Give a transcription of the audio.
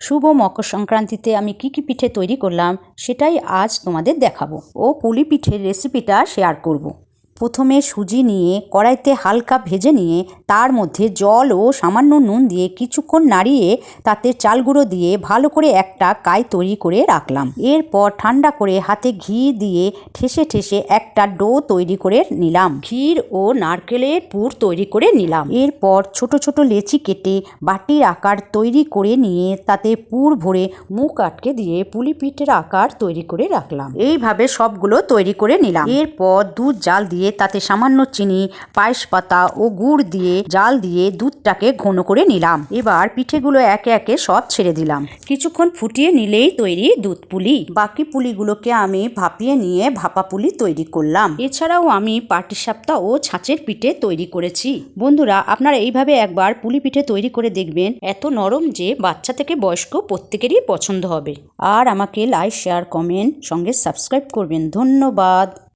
শুভ মকর সংক্রান্তিতে আমি কি পিঠে তৈরি করলাম সেটাই আজ তোমাদের দেখাবো ও পুলি পিঠের রেসিপিটা শেয়ার করব। প্রথমে সুজি নিয়ে কড়াইতে হালকা ভেজে নিয়ে তার মধ্যে জল ও সামান্য নুন দিয়ে কিছুক্ষণ নাড়িয়ে তাতে চাল গুঁড়ো দিয়ে ভালো করে একটা কাই তৈরি করে রাখলাম। এরপর ঠান্ডা করে হাতে ঘি দিয়ে ঠেসে ঠেসে একটা ডো তৈরি করে নিলাম। ক্ষীর ও নারকেলের পুর তৈরি করে নিলাম। এরপর ছোট ছোট লেচি কেটে বাটির আকার তৈরি করে নিয়ে তাতে পুর ভরে মুখ আটকে দিয়ে পুলি পিঠের আকার তৈরি করে রাখলাম। এইভাবে সবগুলো তৈরি করে নিলাম। এরপর দুধ জাল দিয়ে তাতে সামান্য চিনি, পায়েস পাতা ও গুড় দিয়ে জাল দিয়ে দুধটাকে ঘন করে নিলাম। এবার পিঠেগুলো একে একে সব ছেড়ে দিলাম। কিছুক্ষণ ফুটিয়ে নিলেই তৈরি দুধ পুলি। বাকি পুলিগুলোকে আমি ভাপিয়ে নিয়ে ভাপা পুলি তৈরি করলাম। এছাড়াও আমি পাটিসাপটা ও ছাঁচের পিঠে তৈরি করেছি। বন্ধুরা, আপনারা এইভাবে একবার পুলি পিঠে তৈরি করে দেখবেন, এত নরম যে বাচ্চা থেকে বয়স্ক প্রত্যেকেরই পছন্দ হবে। আর আমাকে লাইক, শেয়ার, কমেন্ট সঙ্গে সাবস্ক্রাইব করবেন। ধন্যবাদ।